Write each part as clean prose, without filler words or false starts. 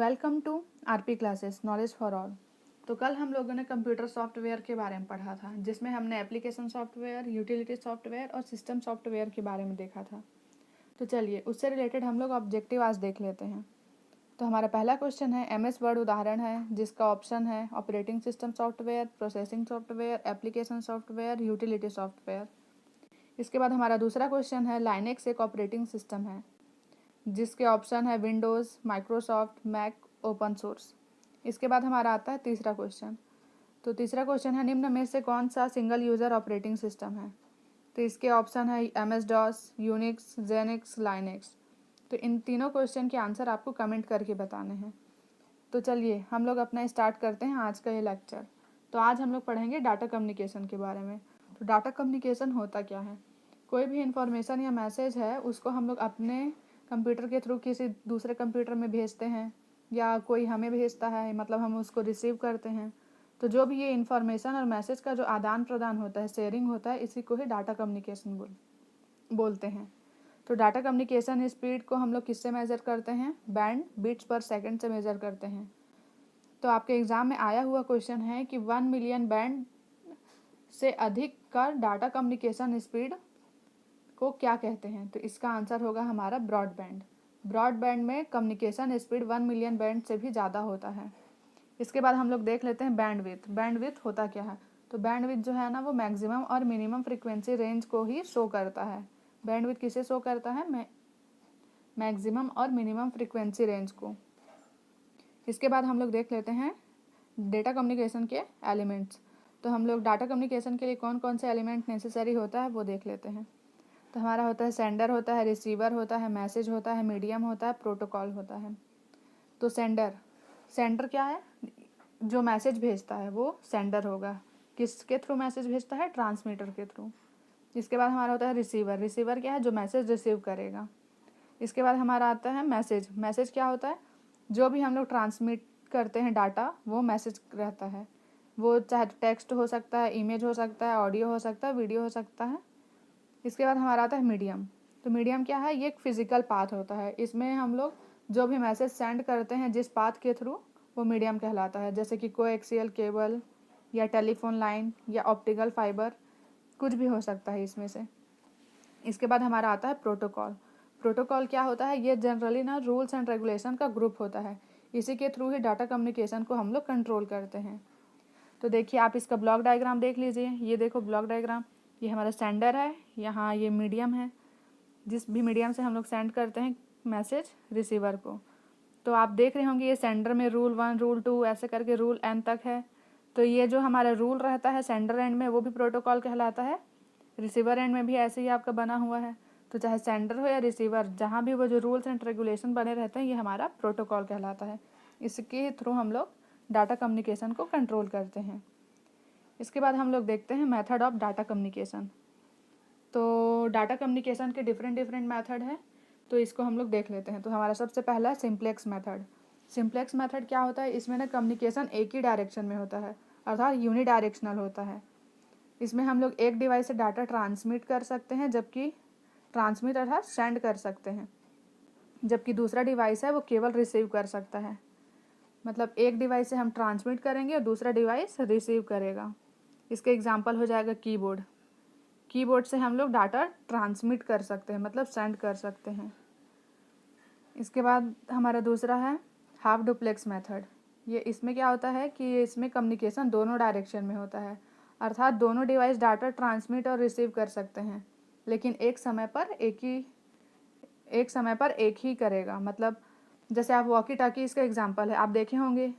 Welcome to RP classes knowledge for all. तो कल हम लोगों ने कंप्यूटर सॉफ्टवेयर के बारे में पढ़ा था, जिसमें हमने एप्लीकेशन सॉफ्टवेयर, यूटिलिटी सॉफ्टवेयर और सिस्टम सॉफ्टवेयर के बारे में देखा था। तो चलिए उससे रिलेटेड हम लोग ऑब्जेक्टिव आज देख लेते हैं। तो हमारा पहला क्वेश्चन है एमएस वर्ड उदाहरण है, जिसका ऑप्शन है operating system software, processing software, application software, utility software. इसके बाद हमारा दूसरा क्वेश्चन है लाइनेक्स एक ऑपरेटिंग सिस्टम है, जिसके ऑप्शन है Windows, Microsoft, Mac, open source. इसके बाद हमारा आता है तीसरा क्वेश्चन। तो तीसरा क्वेश्चन है निम्न में से कौन सा सिंगल यूज़र ऑपरेटिंग सिस्टम है। तो इसके ऑप्शन है M S DOS, Unix, Xenix, Linux. तो इन तीनों क्वेश्चन के आंसर आपको कमेंट करके बताने हैं। तो चलिए हम लोग अपना स्टार्ट करते हैं आज का ये लेक्चर। तो आज हम लोग पढ़ेंगे डाटा कम्युनिकेशन के बारे में। तो डाटा कम्युनिकेशन होता क्या है? कोई भी इंफॉर्मेशन या मैसेज है उसको हम लोग अपने कंप्यूटर के थ्रू किसी दूसरे कंप्यूटर में भेजते हैं, या कोई हमें भेजता है, मतलब हम उसको रिसीव करते हैं। तो जो भी ये इन्फॉर्मेशन और मैसेज का जो आदान प्रदान होता है, शेयरिंग होता है, इसी को ही डाटा कम्युनिकेशन बोलते हैं। तो डाटा कम्युनिकेशन स्पीड को हम लोग किससे मेज़र करते हैं? बैंड बिट्स पर सेकंड से मेज़र करते हैं। तो आपके एग्ज़ाम में आया हुआ क्वेश्चन है कि 1 मिलियन बैंड से अधिक का डाटा कम्युनिकेशन स्पीड को क्या कहते हैं? तो इसका आंसर होगा हमारा ब्रॉडबैंड। ब्रॉडबैंड में कम्युनिकेशन स्पीड 1 मिलियन बैंड से भी ज़्यादा होता है। इसके बाद हम लोग देख लेते हैं बैंडविड्थ। बैंडविड्थ होता क्या है? तो बैंडविड्थ जो है ना, वो मैक्सिमम और मिनिमम फ्रीक्वेंसी रेंज को ही शो करता है। बैंडविड्थ किसे शो करता है? मैक्सिमम और मिनिमम फ्रीक्वेंसी रेंज को। इसके बाद हम लोग देख लेते हैं डेटा कम्युनिकेशन के एलिमेंट्स। तो हम लोग डाटा कम्युनिकेशन के लिए कौन कौन से एलिमेंट नेसेसरी होता है वो देख लेते हैं। तो हमारा होता है सेंडर होता है, रिसीवर होता है, मैसेज होता है, मीडियम होता है, प्रोटोकॉल होता है। तो सेंडर क्या है? जो मैसेज भेजता है वो सेंडर होगा। किसके थ्रू मैसेज भेजता है? ट्रांसमीटर के थ्रू। इसके बाद हमारा होता है रिसीवर। रिसीवर क्या है? जो मैसेज रिसीव करेगा। इसके बाद हमारा आता है मैसेज। मैसेज क्या होता है? जो भी हम लोग ट्रांसमिट करते हैं डाटा, वो मैसेज रहता है। वो चाहे टेक्स्ट हो सकता है, इमेज हो सकता है, ऑडियो हो सकता है, वीडियो हो सकता है। इसके बाद हमारा आता है मीडियम। तो मीडियम क्या है? ये एक फिजिकल पाथ होता है। इसमें हम लोग जो भी मैसेज सेंड करते हैं जिस पाथ के थ्रू, वो मीडियम कहलाता है। जैसे कि कोएक्सियल केबल या टेलीफोन लाइन या ऑप्टिकल फाइबर, कुछ भी हो सकता है इसमें से। इसके बाद हमारा आता है प्रोटोकॉल। प्रोटोकॉल क्या होता है? ये जनरली ना रूल्स एंड रेगुलेशन का ग्रुप होता है। इसी के थ्रू ही डाटा कम्युनिकेशन को हम लोग कंट्रोल करते हैं। तो देखिए आप इसका ब्लॉक डायग्राम देख लीजिए। ये देखो ब्लॉक डायग्राम, ये हमारा सेंडर है, यहाँ ये मीडियम है, जिस भी मीडियम से हम लोग सेंड करते हैं मैसेज रिसीवर को। तो आप देख रहे होंगे ये सेंडर में रूल 1, रूल 2 ऐसे करके रूल n तक है। तो ये जो हमारा रूल रहता है सेंडर एंड में, वो भी प्रोटोकॉल कहलाता है। रिसीवर एंड में भी ऐसे ही आपका बना हुआ है। तो चाहे सेंडर हो या रिसीवर, जहाँ भी वो जो रूल्स एंड रेगुलेशन बने रहते हैं, ये हमारा प्रोटोकॉल कहलाता है। इसके थ्रू हम लोग डाटा कम्युनिकेशन को कंट्रोल करते हैं। इसके बाद हम लोग देखते हैं मेथड ऑफ डाटा कम्युनिकेशन। तो डाटा कम्युनिकेशन के डिफरेंट मेथड हैं, तो इसको हम लोग देख लेते हैं। तो हमारा सबसे पहला है सिंप्लेक्स मेथड। सिंप्लेक्स मेथड क्या होता है? इसमें ना कम्युनिकेशन एक ही डायरेक्शन में होता है, अर्थात यूनिडायरेक्शनल होता है। इसमें हम लोग एक डिवाइस से डाटा ट्रांसमिट कर सकते हैं, जबकि ट्रांसमिट अर्थात सेंड कर सकते हैं, जबकि दूसरा डिवाइस है वो केवल रिसीव कर सकता है। मतलब एक डिवाइस से हम ट्रांसमिट करेंगे और दूसरा डिवाइस रिसीव करेगा। इसके एग्जांपल हो जाएगा कीबोर्ड। कीबोर्ड से हम लोग डाटा ट्रांसमिट कर सकते हैं, मतलब सेंड कर सकते हैं। इसके बाद हमारा दूसरा है हाफ डुप्लेक्स मेथड। ये इसमें क्या होता है कि इसमें कम्युनिकेशन दोनों डायरेक्शन में होता है, अर्थात दोनों डिवाइस डाटा ट्रांसमिट और रिसीव कर सकते हैं, लेकिन एक समय पर एक ही करेगा। मतलब जैसे आप वॉकी टॉकी इसका एग्जांपल है, आप देखे होंगे,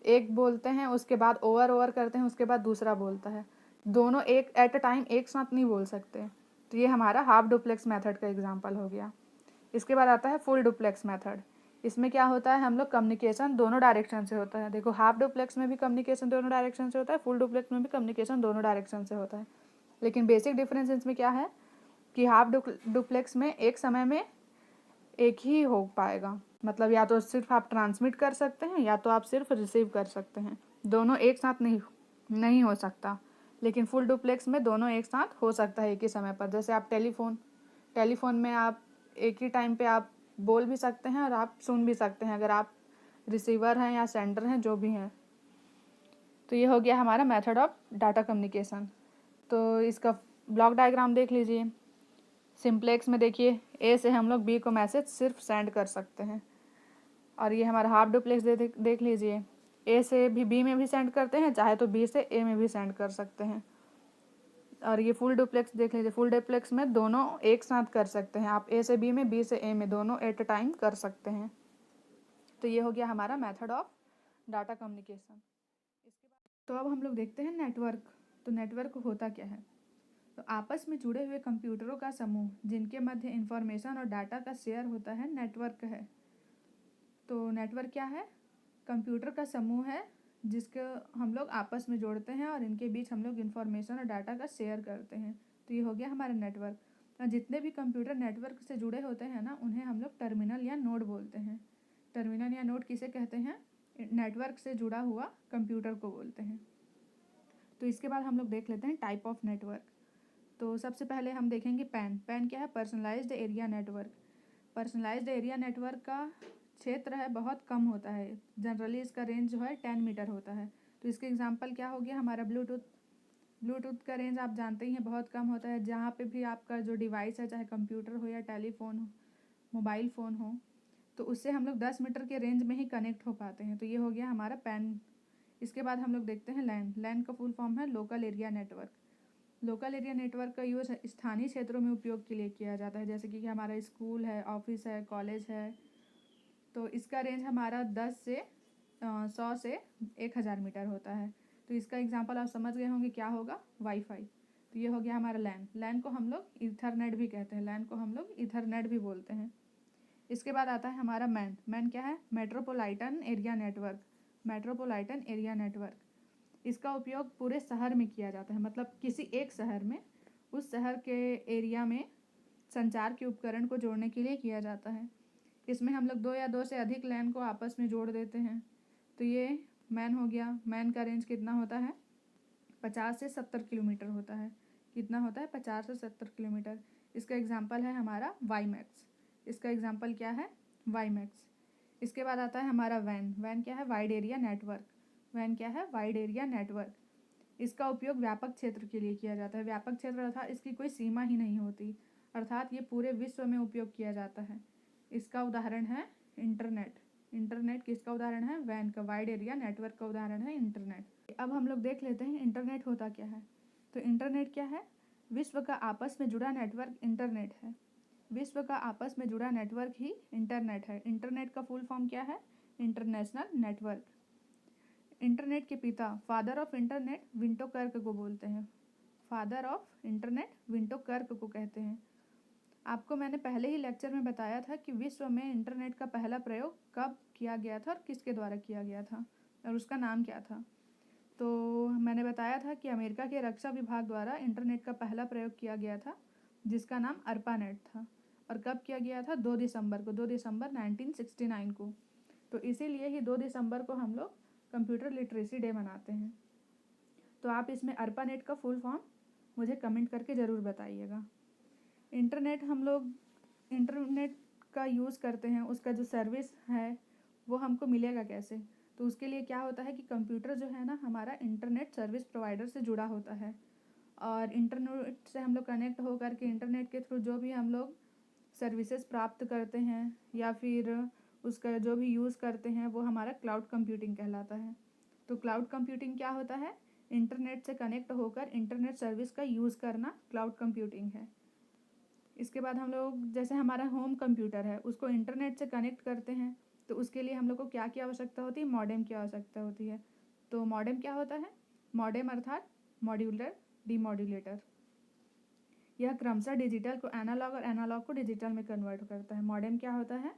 एक बोलते हैं उसके बाद ओवर करते हैं, उसके बाद दूसरा बोलता है। दोनों एक एट अ टाइम एक साथ नहीं बोल सकते। तो ये हमारा हाफ डुप्लेक्स मेथड का एग्जांपल हो गया। इसके बाद आता है फुल डुप्लेक्स मेथड। इसमें क्या होता है? हम लोग कम्युनिकेशन दोनों डायरेक्शन से होता है। देखो हाफ डुप्लेक्स में भी कम्युनिकेशन दोनों डायरेक्शन से होता है, फुल डुप्लेक्स में भी कम्युनिकेशन दोनों डायरेक्शन से होता है। लेकिन बेसिक डिफरेंस इसमें क्या है कि हाफ डुप्लेक्स में एक समय में एक ही हो पाएगा। मतलब या तो सिर्फ आप ट्रांसमिट कर सकते हैं, या तो आप सिर्फ रिसीव कर सकते हैं। दोनों एक साथ नहीं हो सकता। लेकिन फुल डुप्लेक्स में दोनों एक साथ हो सकता है एक ही समय पर। जैसे आप टेलीफोन में आप एक ही टाइम पे आप बोल भी सकते हैं और आप सुन भी सकते हैं। अगर आप रिसीवर हैं या सेंडर हैं, जो भी हैं। तो ये हो गया हमारा मेथड ऑफ डाटा कम्युनिकेशन। तो इसका ब्लॉक डायग्राम देख लीजिए। सिंप्लेक्स में देखिए ए से हम लोग बी को मैसेज सिर्फ सेंड कर सकते हैं, और ये हमारा हाफ डुप्लेक्स देख लीजिए। ए से भी बी में भी सेंड करते हैं, चाहे तो बी से ए में भी सेंड कर सकते हैं। और ये फुल डुप्लेक्स देख लीजिए। फुल डुप्लेक्स में दोनों एक साथ कर सकते हैं, आप ए से बी में, बी से ए में, दोनों एट अ टाइम कर सकते हैं। तो ये हो गया हमारा मेथड ऑफ डाटा कम्युनिकेशन। इसके बाद तो अब हम लोग देखते हैं नेटवर्क। तो नेटवर्क होता क्या है? तो आपस में जुड़े हुए कंप्यूटरों का समूह जिनके मध्य इंफॉर्मेशन और डाटा का शेयर होता है, नेटवर्क है। तो नेटवर्क क्या है? कंप्यूटर का समूह है जिसको हम लोग आपस में जोड़ते हैं और इनके बीच हम लोग इंफॉर्मेशन और डाटा का शेयर करते हैं। तो ये हो गया हमारा नेटवर्क। और जितने भी कंप्यूटर नेटवर्क से जुड़े होते हैं ना, उन्हें हम लोग टर्मिनल या नोड बोलते हैं। टर्मिनल या नोड किसे कहते हैं? नेटवर्क से जुड़ा हुआ कंप्यूटर को बोलते हैं। तो इसके बाद हम लोग देख लेते हैं टाइप ऑफ नेटवर्क। तो सबसे पहले हम देखेंगे पैन। पैन क्या है? Personalised area network. Personalised area network का क्षेत्र है बहुत कम होता है। जनरली इसका रेंज जो है 10 मीटर होता है। तो इसके एग्जांपल क्या हो गया हमारा? ब्लूटूथ। ब्लूटूथ का रेंज आप जानते ही हैं बहुत कम होता है। जहाँ पे भी आपका जो डिवाइस है, चाहे कंप्यूटर हो या टेलीफोन हो, मोबाइल फ़ोन हो, तो उससे हम लोग 10 मीटर के रेंज में ही कनेक्ट हो पाते हैं। तो ये हो गया हमारा पैन। इसके बाद हम लोग देखते हैं लैन। लैन का फुल फॉर्म है local area network. Local area network का यूज़ स्थानीय क्षेत्रों में उपयोग के लिए किया जाता है, जैसे कि हमारा स्कूल है, ऑफिस है, कॉलेज है। तो इसका रेंज हमारा 10 से 100 से 1000 मीटर होता है। तो इसका एग्जांपल आप समझ गए होंगे क्या होगा? वाईफाई। तो ये हो गया हमारा लैन। लैन को हम लोग ईथरनेट भी कहते हैं। लैन को हम लोग ईथरनेट भी बोलते हैं। इसके बाद आता है हमारा मैन। मैन क्या है? Metropolitan area network. Metropolitan area network, इसका उपयोग पूरे शहर में किया जाता है, मतलब किसी एक शहर में, उस शहर के एरिया में संचार के उपकरण को जोड़ने के लिए किया जाता है। इसमें हम लोग 2 या 2 से अधिक लैन को आपस में जोड़ देते हैं। तो ये मैन हो गया। मैन का रेंज कितना होता है? 50 से 70 किलोमीटर होता है। कितना होता है? 50 से 70 किलोमीटर। इसका एग्जाम्पल है हमारा वाई मैक्स। इसका एग्जाम्पल क्या है? WiMAX. इसके बाद आता है हमारा वैन। वैन क्या है? Wide area network. वैन क्या है? Wide area network. इसका उपयोग व्यापक क्षेत्र के लिए किया जाता है। व्यापक क्षेत्र अर्थात इसकी कोई सीमा ही नहीं होती, अर्थात ये पूरे विश्व में उपयोग किया जाता है। इसका उदाहरण है इंटरनेट। इंटरनेट किसका उदाहरण है? वैन का। वाइड एरिया नेटवर्क का उदाहरण है इंटरनेट। अब हम लोग देख लेते हैं इंटरनेट होता क्या है। तो इंटरनेट क्या है? विश्व का आपस में जुड़ा नेटवर्क इंटरनेट है। विश्व का आपस में जुड़ा नेटवर्क ही इंटरनेट है। इंटरनेट का फुल फॉर्म क्या है? International network. इंटरनेट के पिता, फादर ऑफ इंटरनेट, विंटो कर्क को बोलते हैं। फादर ऑफ इंटरनेट विंटो कर्क को कहते हैं। आपको मैंने पहले ही लेक्चर में बताया था कि विश्व में इंटरनेट का पहला प्रयोग कब किया गया था और किसके द्वारा किया गया था, और उसका नाम क्या था। तो मैंने बताया था कि अमेरिका के रक्षा विभाग द्वारा इंटरनेट का पहला प्रयोग किया गया था, जिसका नाम अर्पानेट था। और कब किया गया था? 2 दिसंबर को। 2 दिसंबर 1969 को। तो इसीलिए ही 2 दिसंबर को हम लोग कंप्यूटर लिटरेसी डे मनाते हैं। तो आप इसमें अर्पानेट का फुल फॉर्म मुझे कमेंट करके ज़रूर बताइएगा। इंटरनेट हम लोग इंटरनेट का यूज़ करते हैं, उसका जो सर्विस है वो हमको मिलेगा कैसे? तो उसके लिए क्या होता है कि कंप्यूटर जो है ना हमारा, इंटरनेट सर्विस प्रोवाइडर से जुड़ा होता है, और इंटरनेट से हम लोग कनेक्ट होकर के इंटरनेट के थ्रू जो भी हम लोग सर्विसेज प्राप्त करते हैं या फिर उसका जो भी यूज़ करते हैं, वो हमारा क्लाउड कंप्यूटिंग कहलाता है। तो क्लाउड कंप्यूटिंग क्या होता है? इंटरनेट से कनेक्ट होकर इंटरनेट सर्विस का यूज़ करना क्लाउड कंप्यूटिंग है। इसके बाद हम लोग, जैसे हमारा होम कंप्यूटर है, उसको इंटरनेट से कनेक्ट करते हैं, तो उसके लिए हम लोग को क्या की आवश्यकता होती है? मॉडेम की आवश्यकता होती है। तो मॉडेम क्या होता है? मॉडेम अर्थात मॉड्यूलर डीमॉड्यूलेटर। यह क्रमशः डिजिटल को एनालॉग और एनालॉग को डिजिटल में कन्वर्ट करता है। मॉडेम क्या होता है?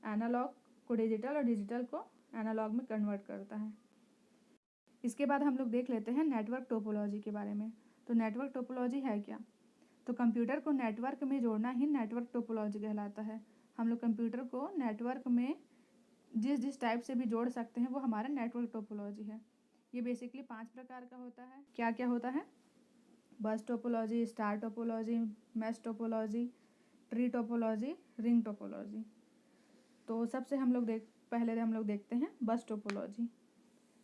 एनालॉग को डिजिटल और डिजिटल को एनालॉग में कन्वर्ट करता है। इसके बाद हम लोग देख लेते हैं नेटवर्क टोपोलॉजी के बारे में। तो नेटवर्क टोपोलॉजी है क्या? तो कंप्यूटर को नेटवर्क में जोड़ना ही नेटवर्क टोपोलॉजी कहलाता है। हम लोग कंप्यूटर को नेटवर्क में जिस टाइप से भी जोड़ सकते हैं वो हमारा नेटवर्क टोपोलॉजी है। ये बेसिकली 5 प्रकार का होता है। क्या क्या होता है? बस topology, star topology, mesh topology, tree topology, ring topology. तो सबसे हम लोग पहले हम लोग देखते हैं बस टोपोलॉजी।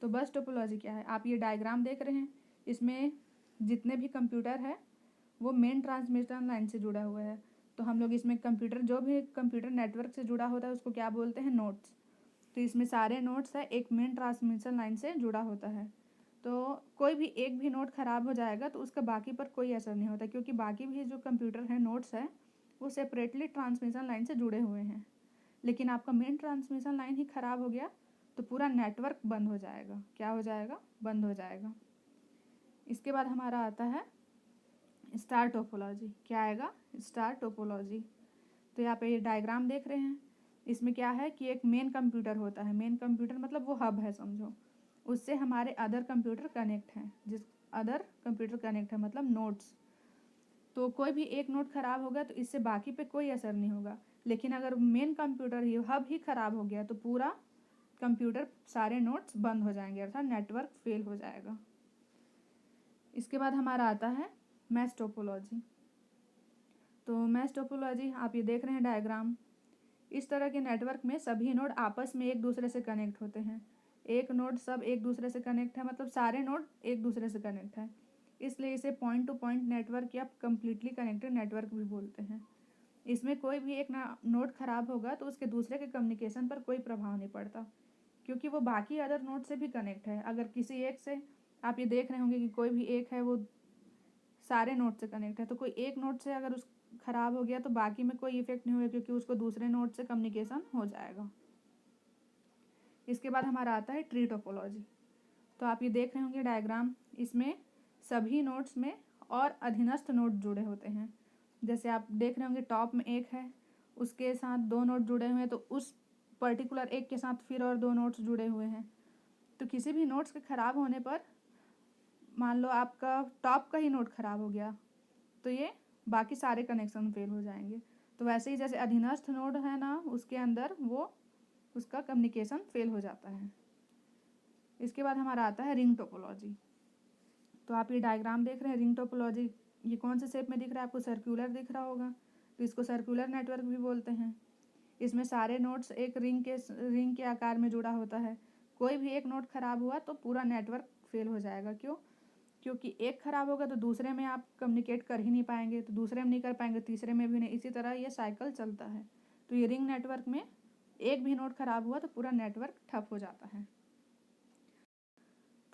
तो बस टोपोलॉजी क्या है, आप ये डायग्राम देख रहे हैं, इसमें जितने भी कंप्यूटर है वो मेन ट्रांसमिशन लाइन से जुड़ा हुआ है। तो हम लोग इसमें कंप्यूटर, जो भी कंप्यूटर नेटवर्क से जुड़ा होता है उसको क्या बोलते हैं, नोड्स। तो इसमें सारे नोड्स है एक मेन ट्रांसमिशन लाइन से जुड़ा होता है। तो कोई भी एक भी नोड ख़राब हो जाएगा तो उसका बाकी पर कोई असर नहीं होता, क्योंकि बाकी भी जो कंप्यूटर है नोड्स है वो सेपरेटली ट्रांसमिशन लाइन से जुड़े हुए हैं। लेकिन आपका मेन ट्रांसमिशन लाइन ही ख़राब हो गया तो पूरा नेटवर्क बंद हो जाएगा। क्या हो जाएगा, बंद हो जाएगा। इसके बाद हमारा आता है स्टार टोपोलॉजी। क्या आएगा, स्टार टोपोलॉजी। तो यहाँ पे ये डायग्राम देख रहे हैं, इसमें क्या है कि एक मेन कंप्यूटर होता है। मेन कंप्यूटर मतलब वो हब है समझो, उससे हमारे अदर कंप्यूटर कनेक्ट हैं, जिस अदर कंप्यूटर कनेक्ट है मतलब नोड्स। तो कोई भी एक नोड ख़राब होगा तो इससे बाकी पे कोई असर नहीं होगा। लेकिन अगर मेन कंप्यूटर ही हब ही ख़राब हो गया तो पूरा कंप्यूटर सारे नोड्स बंद हो जाएंगे, अर्थात नेटवर्क फेल हो जाएगा। इसके बाद हमारा आता है मैश टोपोलॉजी। तो मैश टोपोलॉजी आप ये देख रहे हैं डायग्राम, इस तरह के नेटवर्क में सभी नोड आपस में एक दूसरे से कनेक्ट होते हैं। एक नोड सब एक दूसरे से कनेक्ट है, मतलब सारे नोड एक दूसरे से कनेक्ट है, इसलिए इसे पॉइंट टू पॉइंट नेटवर्क या कम्प्लीटली कनेक्टेड नेटवर्क भी बोलते हैं। इसमें कोई भी एक नोड ख़राब होगा तो उसके दूसरे के कम्युनिकेशन पर कोई प्रभाव नहीं पड़ता, क्योंकि वो बाकी अदर नोड से भी कनेक्ट है। अगर किसी एक से, आप ये देख रहे होंगे कि कोई भी एक है वो सारे नोड से कनेक्ट है, तो कोई एक नोड से अगर उस ख़राब हो गया तो बाकी में कोई इफेक्ट नहीं होगा, क्योंकि उसको दूसरे नोड से कम्युनिकेशन हो जाएगा। इसके बाद हमारा आता है ट्री टोपोलॉजी। तो आप ये देख रहे होंगे डायग्राम, इसमें सभी नोड्स में और अधीनस्थ नोड जुड़े होते हैं। जैसे आप देख रहे होंगे टॉप में एक है, उसके साथ दो नोड जुड़े हुए हैं, तो उस पर्टिकुलर एक के साथ फिर और दो नोड्स जुड़े हुए हैं। तो किसी भी नोड्स के ख़राब होने पर, मान लो आपका टॉप का ही नोड ख़राब हो गया तो ये बाकी सारे कनेक्शन फेल हो जाएंगे। तो वैसे ही जैसे अधीनस्थ नोड है ना, उसके अंदर वो उसका कम्युनिकेशन फेल हो जाता है। इसके बाद हमारा आता है रिंग टोपोलॉजी। तो आप ये डायग्राम देख रहे हैं, रिंग टोपोलॉजी, ये कौन से शेप में दिख रहा है आपको, सर्कुलर दिख रहा होगा, तो इसको सर्कुलर नेटवर्क भी बोलते हैं। इसमें सारे नोड्स एक रिंग के आकार में जुड़ा होता है। कोई भी एक नोड ख़राब हुआ तो पूरा नेटवर्क फेल हो जाएगा। क्यों, क्योंकि एक ख़राब होगा तो दूसरे में आप कम्युनिकेट कर ही नहीं पाएंगे, तो दूसरे में नहीं कर पाएंगे, तीसरे में भी नहीं, इसी तरह ये साइकिल चलता है। तो ये रिंग नेटवर्क में एक भी नोड ख़राब हुआ तो पूरा नेटवर्क ठप हो जाता है।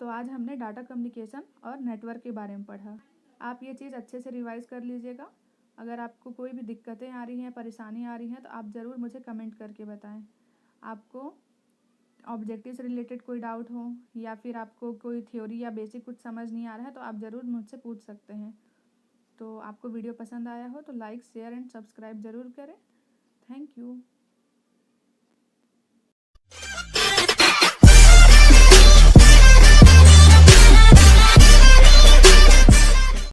तो आज हमने डाटा कम्युनिकेशन और नेटवर्क के बारे में पढ़ा। आप ये चीज़ अच्छे से रिवाइज़ कर लीजिएगा। अगर आपको कोई भी दिक्कतें आ रही हैं, परेशानी आ रही हैं, तो आप ज़रूर मुझे कमेंट करके बताएं। आपको ऑब्जेक्टिव से रिलेटेड कोई डाउट हो या फिर आपको कोई थ्योरी या बेसिक कुछ समझ नहीं आ रहा है तो आप ज़रूर मुझसे पूछ सकते हैं। तो आपको वीडियो पसंद आया हो तो लाइक, शेयर एंड सब्सक्राइब ज़रूर करें। Thank you.